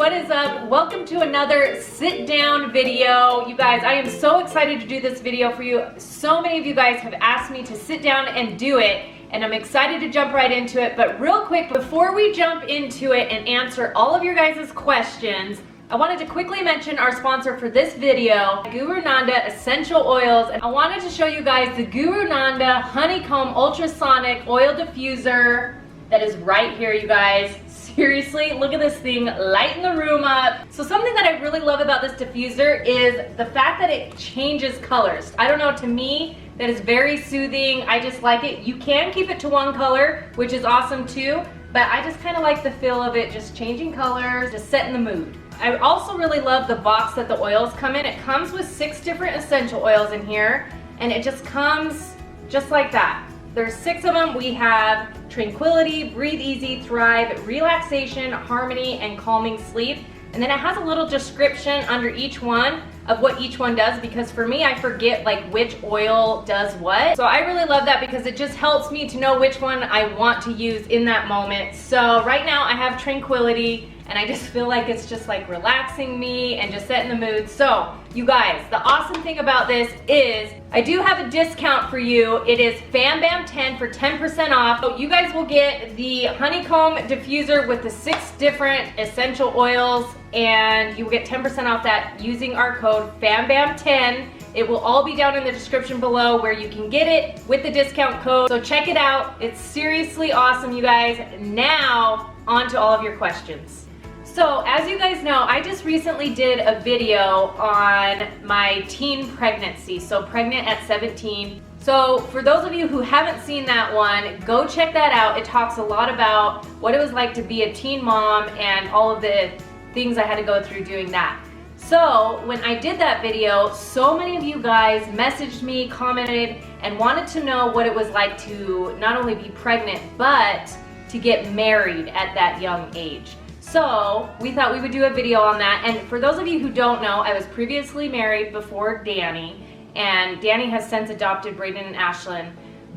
What is up? Welcome to another sit down video. You guys, I am so excited to do this video for you. So many of you guys have asked me to sit down and do it, and I'm excited to jump right into it. But real quick, before we jump into it and answer all of your guys' questions, I wanted to quickly mention our sponsor for this video, Guru Nanda Essential Oils. And I wanted to show you guys the Guru Nanda Honeycomb Ultrasonic Oil Diffuser that is right here, you guys. Seriously, look at this thing, lighten the room up. So something that I really love about this diffuser is the fact that it changes colors. I don't know, to me, that is very soothing. I just like it. You can keep it to one color, which is awesome too, but I just kind of like the feel of it just changing colors, just setting the mood. I also really love the box that the oils come in. It comes with 6 different essential oils in here, and it just comes just like that. There's 6 of them. We have Tranquility, Breathe Easy, Thrive, Relaxation, Harmony, and Calming Sleep. And then it has a little description under each one of what each one does, because for me, I forget like which oil does what. So I really love that because it just helps me to know which one I want to use in that moment. So right now I have Tranquility, and I just feel like it's just like relaxing me and just setting the mood. So you guys, the awesome thing about this is I do have a discount for you. It is FamBam 10 for 10% off. So you guys will get the honeycomb diffuser with the 6 different essential oils, and you will get 10% off that using our code FamBam10. It will all be down in the description below where you can get it with the discount code. So check it out. It's seriously awesome, you guys. Now, on to all of your questions. So as you guys know, I just recently did a video on my teen pregnancy, so pregnant at 17. So for those of you who haven't seen that one, go check that out. It talks a lot about what it was like to be a teen mom and all of the things I had to go through doing that. So when I did that video, so many of you guys messaged me, commented, and wanted to know what it was like to not only be pregnant, but to get married at that young age. So we thought we would do a video on that. And for those of you who don't know, I was previously married before Danny, and Danny has since adopted Brayden and Ashlyn.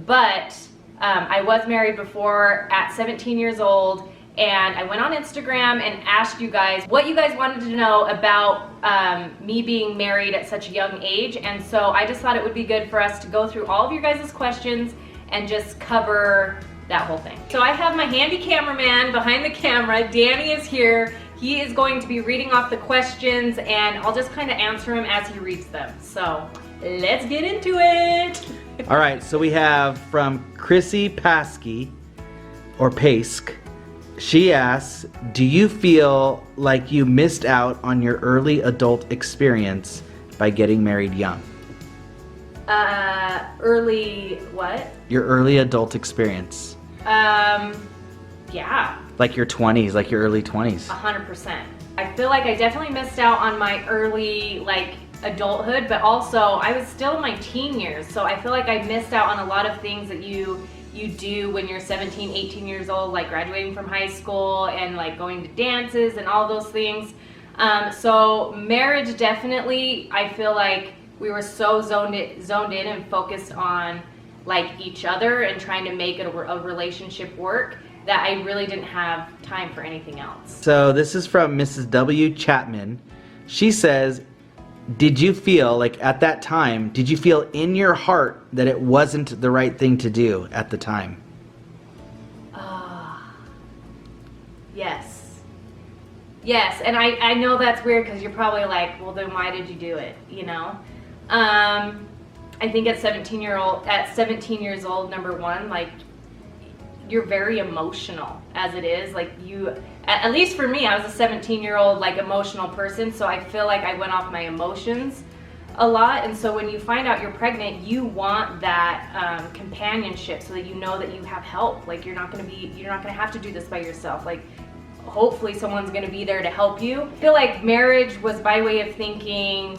But I was married before at 17 years old, and I went on Instagram and asked you guys what you guys wanted to know about me being married at such a young age. And so I just thought it would be good for us to go through all of your guys' questions and just cover that whole thing. So I have my handy cameraman behind the camera. Danny is here. He is going to be reading off the questions, and I'll just kind of answer them as he reads them. So let's get into it. All right, so we have from Chrissy Paskey, or Pask. She asks, do you feel like you missed out on your early adult experience by getting married young? Early what? Your early adult experience. Yeah. Like your 20s, like your early 20s. 100%. I feel like I definitely missed out on my early, like, adulthood, but also I was still in my teen years, so I feel like I missed out on a lot of things that you do when you're 17, 18 years old, like graduating from high school and like going to dances and all those things. So marriage, definitely, I feel like we were so zoned in and focused on like each other and trying to make it a relationship work that I really didn't have time for anything else. So this is from Mrs. W. Chapman. She says, did you feel like at that time, did you feel in your heart that it wasn't the right thing to do at the time? Yes. Yes, and I know that's weird because you're probably like, well, then why did you do it, you know? I think at 17 years old, number one, like, you're very emotional as it is. Like, you, at least for me, I was a 17-year-old like emotional person, so I feel like I went off my emotions a lot. And so when you find out you're pregnant, you want that companionship so that you know that you have help. Like, you're not gonna have to do this by yourself. Like, hopefully someone's gonna be there to help you. I feel like marriage was my way of thinking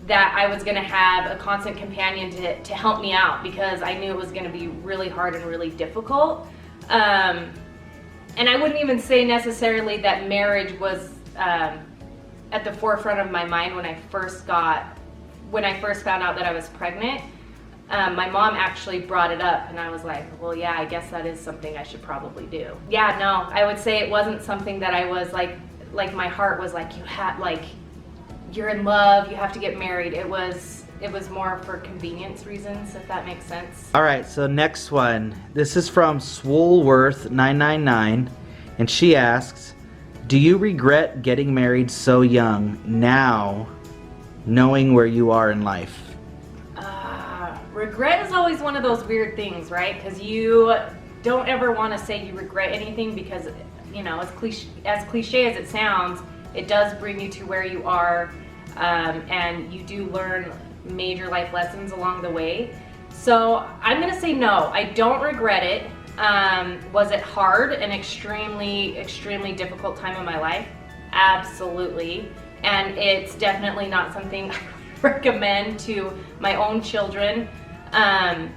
that I was gonna have a constant companion to help me out, because I knew it was gonna be really hard and really difficult. And I wouldn't even say necessarily that marriage was at the forefront of my mind when I first found out that I was pregnant. My mom actually brought it up, and I was like, well, yeah, I guess that is something I should probably do. Yeah, no, I would say it wasn't something that I was like like my heart was like, you're in love, you have to get married. It was more for convenience reasons, if that makes sense. All right, so next one. This is from Swoolworth999, and she asks, do you regret getting married so young now, knowing where you are in life? Regret is always one of those weird things, right? Because you don't ever want to say you regret anything because, you know, as cliche as it sounds, it does bring you to where you are, and you do learn major life lessons along the way. So I'm gonna say no, I don't regret it. Was it hard and extremely difficult time in my life? Absolutely. And it's definitely not something I recommend to my own children,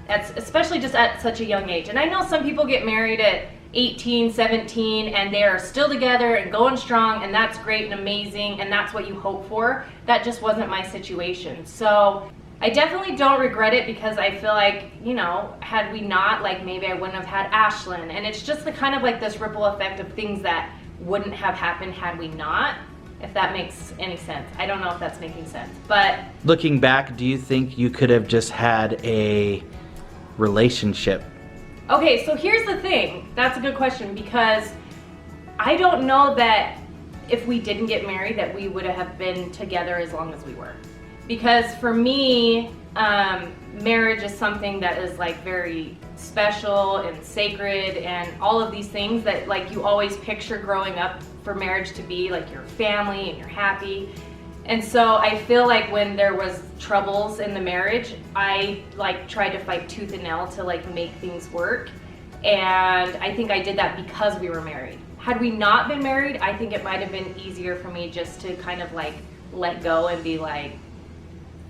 especially just at such a young age. And I know some people get married at 18, 17, and they are still together and going strong, and that's great and amazing, and that's what you hope for. That just wasn't my situation. So I definitely don't regret it, because I feel like, you know, had we not, like, maybe I wouldn't have had Ashlyn. And it's just the kind of like this ripple effect of things that wouldn't have happened had we not, if that makes any sense. I don't know if that's making sense, but Looking back, do you think you could have just had a relationship? okay, so here's the thing. That's a good question, because I don't know that if we didn't get married that we would have been together as long as we were. Because for me, marriage is something that is like very special and sacred and all of these things that like you always picture growing up for marriage to be, like your family and you're happy. And so I feel like when there was troubles in the marriage, I like tried to fight tooth and nail to like make things work. And I think I did that because we were married. Had we not been married, I think it might have been easier for me just to kind of like let go and be like,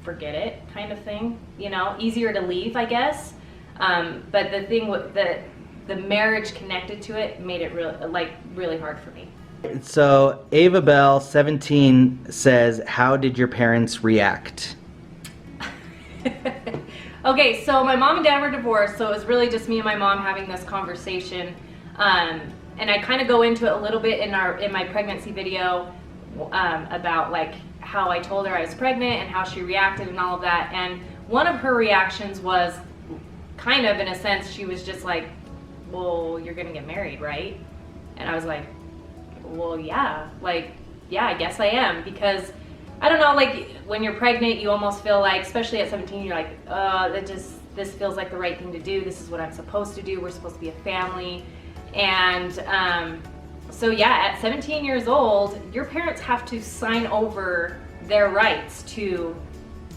forget it kind of thing, you know, easier to leave, I guess. But the thing with the marriage connected to it made it really hard for me. So Ava Bell 17 says, how did your parents react? Okay, so my mom and dad were divorced, so it was really just me and my mom having this conversation. And I kind of go into it a little bit in my pregnancy video about like how I told her I was pregnant and how she reacted and all of that. And one of her reactions was kind of, in a sense, she was just like, well, you're gonna get married, right? And I was like, well, yeah, I guess I am, because I don't know, like when you're pregnant, you almost feel like, especially at 17, you're like, this feels like the right thing to do. This is what I'm supposed to do. We're supposed to be a family. And so yeah, at 17 years old, your parents have to sign over their rights to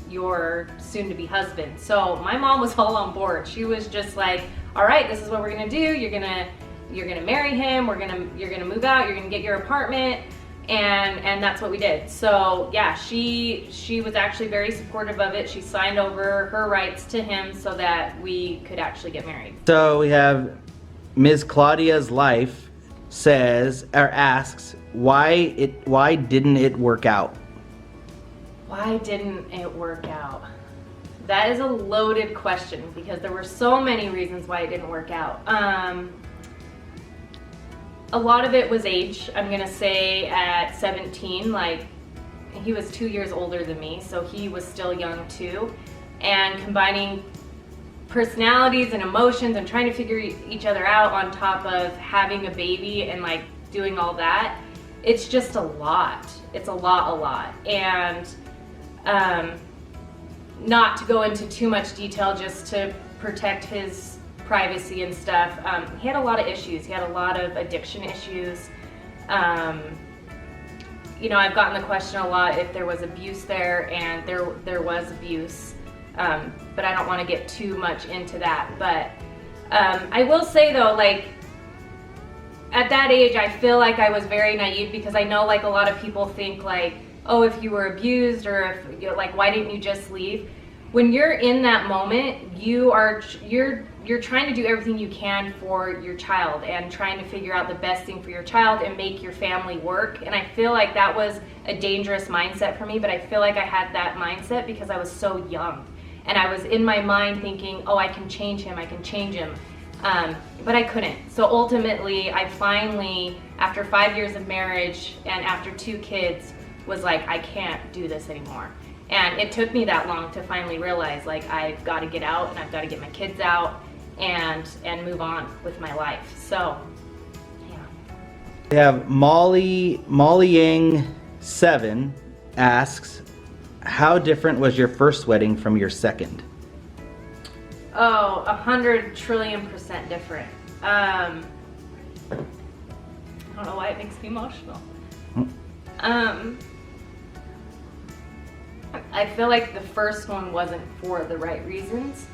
your soon-to-be husband. So my mom was all on board. She was just like, all right, this is what we're gonna do. You're gonna marry him. You're gonna move out. You're gonna get your apartment, and that's what we did. So yeah, she was actually very supportive of it. She signed over her rights to him so that we could actually get married. So we have Ms. Claudia's Life asks, why didn't it work out? Why didn't it work out? That is a loaded question, because there were so many reasons why it didn't work out. A lot of it was age. I'm gonna say at 17, like he was 2 years older than me, so he was still young too. And combining personalities and emotions and trying to figure each other out on top of having a baby and like doing all that, it's just a lot. It's a lot. And not to go into too much detail, just to protect his privacy and stuff, he had a lot of issues. He had a lot of addiction issues. You know, I've gotten the question a lot if there was abuse there, and there was abuse, but I don't want to get too much into that. But I will say though, like at that age, I feel like I was very naive, because I know like a lot of people think like, oh, if you were abused, or if you know, like, why didn't you just leave? When you're in that moment, you're trying to do everything you can for your child and trying to figure out the best thing for your child and make your family work. And I feel like that was a dangerous mindset for me, but I feel like I had that mindset because I was so young. And I was in my mind thinking, oh, I can change him. But I couldn't. So ultimately, I finally, after 5 years of marriage and after 2 kids, was like, I can't do this anymore. And it took me that long to finally realize, like, I've got to get out and I've got to get my kids out and move on with my life. So, yeah. We have Molly Yang 7 asks, how different was your first wedding from your second? Oh, 100 trillion% different. I don't know why it makes me emotional. I feel like the first one wasn't for the right reasons.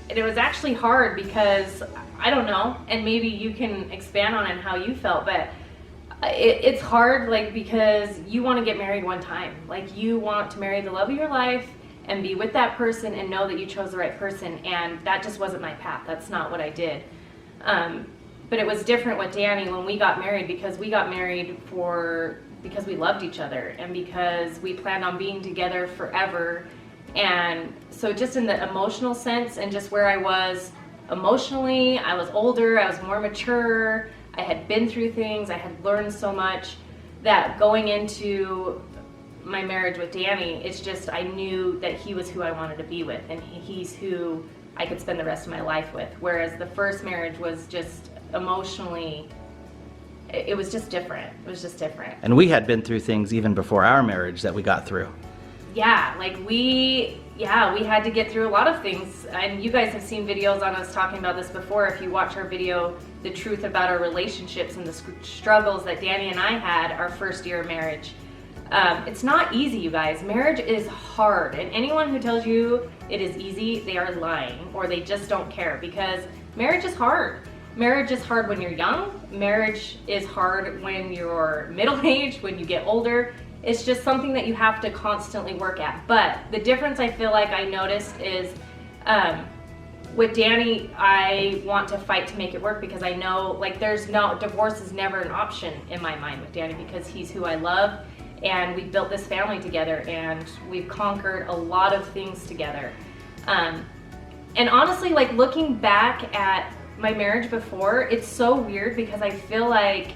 And it was actually hard because, I don't know, and maybe you can expand on it and how you felt, but it's hard, like, because you want to get married one time. Like, you want to marry the love of your life and be with that person and know that you chose the right person, and that just wasn't my path. That's not what I did. But it was different with Danny when we got married, because we got married because we loved each other and because we planned on being together forever. And so just in the emotional sense and just where I was emotionally, I was older, I was more mature, I had been through things, I had learned so much, that going into my marriage with Danny, it's just, I knew that he was who I wanted to be with, and he's who I could spend the rest of my life with. Whereas the first marriage was just emotionally, it was just different. It was just different. And we had been through things even before our marriage that we got through. Yeah, like we had to get through a lot of things, and you guys have seen videos on us talking about this before. If you watch our video, The Truth About Our Relationships and the struggles that Danny and I had our first year of marriage. It's not easy, you guys. Marriage is hard, and anyone who tells you it is easy, they are lying, or they just don't care, because marriage is hard. Marriage is hard when you're young. Marriage is hard when you're middle-aged, when you get older. It's just something that you have to constantly work at. But the difference I feel like I noticed is with Danny, I want to fight to make it work, because I know, like, divorce is never an option in my mind with Danny, because he's who I love, and we built this family together, and we've conquered a lot of things together. And honestly, like, looking back at my marriage before, it's so weird, because I feel like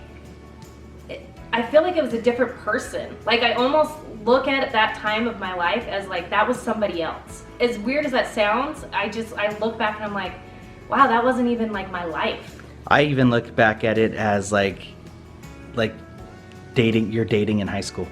it was a different person. Like, I almost look at that time of my life as like that was somebody else. As weird as that sounds, I look back and I'm like, wow, that wasn't even like my life. I even look back at it as like you're dating in high school.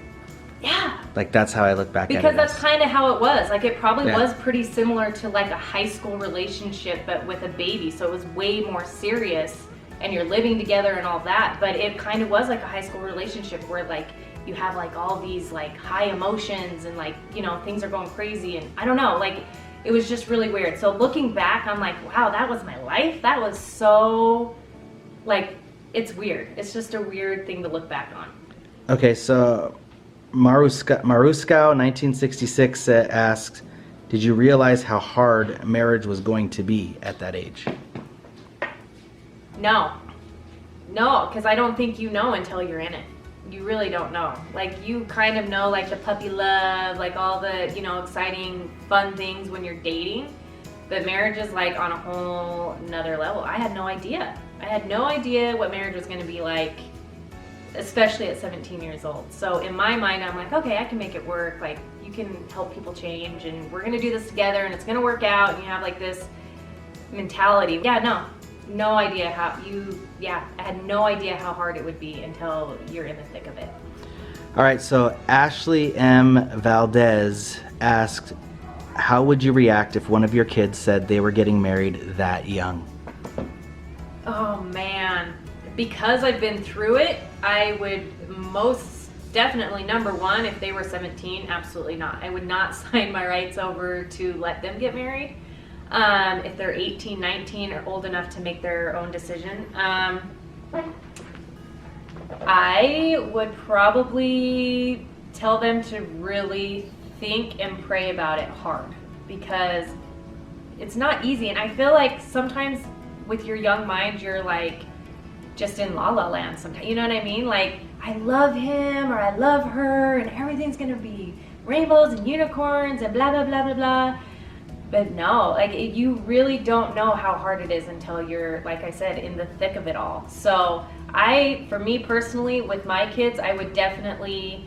Yeah. Like, that's how I look back at it. Because that's kind of how it was. Like, it probably was pretty similar to like a high school relationship, but with a baby. So it was way more serious, and you're living together and all that. But it kind of was like a high school relationship where like you have like all these like high emotions and like, you know, things are going crazy, and I don't know, like it was just really weird. So looking back, I'm like, wow, that was my life. That was so, like, it's weird. It's just a weird thing to look back on. Okay, so Maruskau 1966 asks, did you realize how hard marriage was going to be at that age? No, because I don't think you know until you're in it. You really don't know. Like, you kind of know like the puppy love, like all the, you know, exciting, fun things when you're dating. But marriage is like on a whole nother level. I had no idea. I had no idea what marriage was going to be like, especially at 17 years old. So in my mind, I'm like, okay, I can make it work. Like, you can help people change, and we're going to do this together, and it's going to work out. And you have like this mentality. Yeah, no idea I had no idea how hard it would be until you're in the thick of it. All right, so Ashley M. Valdez asked, how would you react if one of your kids said they were getting married that young? Oh man, because I've been through it, I would most definitely, number one, if they were 17, absolutely not. I would not sign my rights over to let them get married. If they're 18, 19, or old enough to make their own decision. I would probably tell them to really think and pray about it hard, because it's not easy. And I feel like sometimes with your young mind, you're like just in la la land sometimes, you know what I mean? Like, I love him or I love her and everything's gonna be rainbows and unicorns and blah blah blah blah blah. But no, like you really don't know how hard it is until you're, like I said, in the thick of it all. So for me personally, with my kids, I would definitely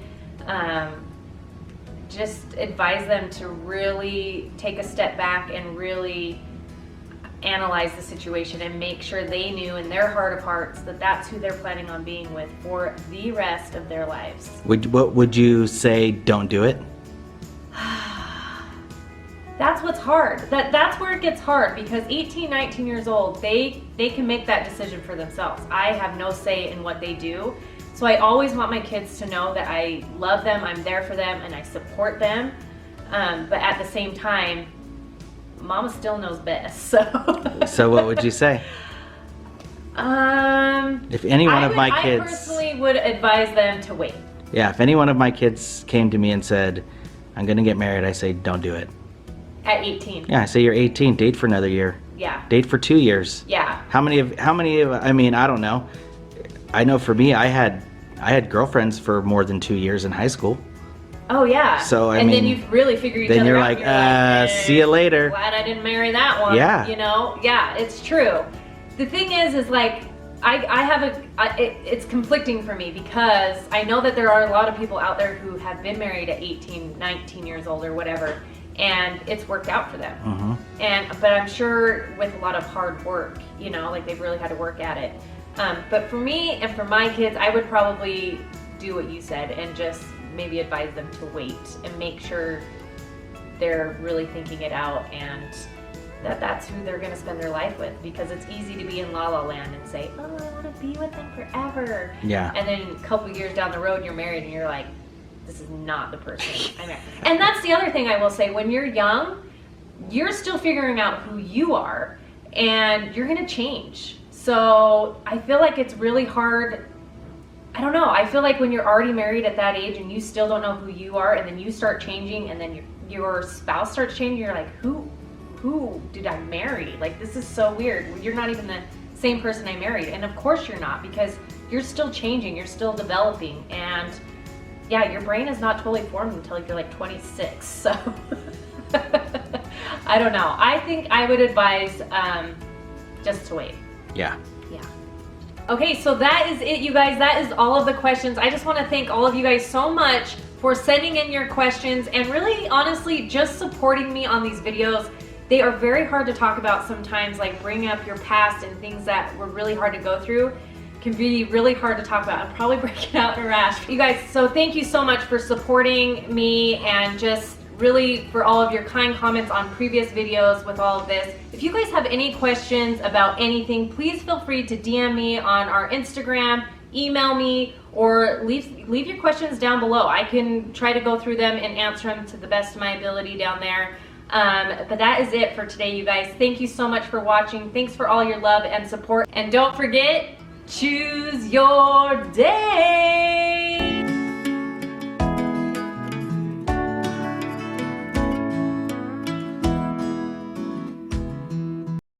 just advise them to really take a step back and really analyze the situation and make sure they knew in their heart of hearts that that's who they're planning on being with for the rest of their lives. What would you say? Don't do it. That's what's hard. That's where it gets hard, because 18, 19 years old, they can make that decision for themselves. I have no say in what they do. So I always want my kids to know that I love them, I'm there for them, and I support them. But at the same time, Mama still knows best. So what would you say? If any one of my kids, I personally would advise them to wait. Yeah, if any one of my kids came to me and said, "I'm gonna get married," I say, "Don't do it." At 18. Yeah, I say you're 18. Date for another year. Yeah. Date for 2 years. Yeah. How many of? I mean, I don't know. I know for me, I had girlfriends for more than 2 years in high school. Oh yeah. So I and mean, then you really figure each then other you're out. like, And you're see you later. Glad I didn't marry that one. Yeah. You know. Yeah, it's true. The thing is like, I have it's conflicting for me, because I know that there are a lot of people out there who have been married at 18, 19 years old or whatever, and it's worked out for them. Mm-hmm. But I'm sure with a lot of hard work, you know, like they've really had to work at it. But for me and for my kids, I would probably do what you said and just maybe advise them to wait and make sure they're really thinking it out, and that's who they're going to spend their life with, because it's easy to be in la la land and say, oh, I want to be with them forever. Yeah. And then a couple years down the road, you're married and you're like, this is not the person I married. And that's the other thing I will say. When you're young, you're still figuring out who you are, and you're going to change. So I feel like it's really hard. I don't know. I feel like when you're already married at that age and you still don't know who you are, and then you start changing, and then your spouse starts changing, you're like, who did I marry? Like, this is so weird. You're not even the same person I married. And of course you're not, because you're still changing, you're still developing, and yeah, your brain is not totally formed until you're like 26. So I don't know. I think I would advise just to wait. Yeah. Yeah. Okay, so that is it, you guys. That is all of the questions. I just want to thank all of you guys so much for sending in your questions and really, honestly, just supporting me on these videos. They are very hard to talk about sometimes, like bringing up your past and things that were really hard to go through can be really hard to talk about. I'm probably breaking out in a rash. You guys, so thank you so much for supporting me, and just really for all of your kind comments on previous videos with all of this. If you guys have any questions about anything, please feel free to DM me on our Instagram, email me, or leave your questions down below. I can try to go through them and answer them to the best of my ability down there. But that is it for today, you guys. Thank you so much for watching. Thanks for all your love and support. And don't forget, choose your day.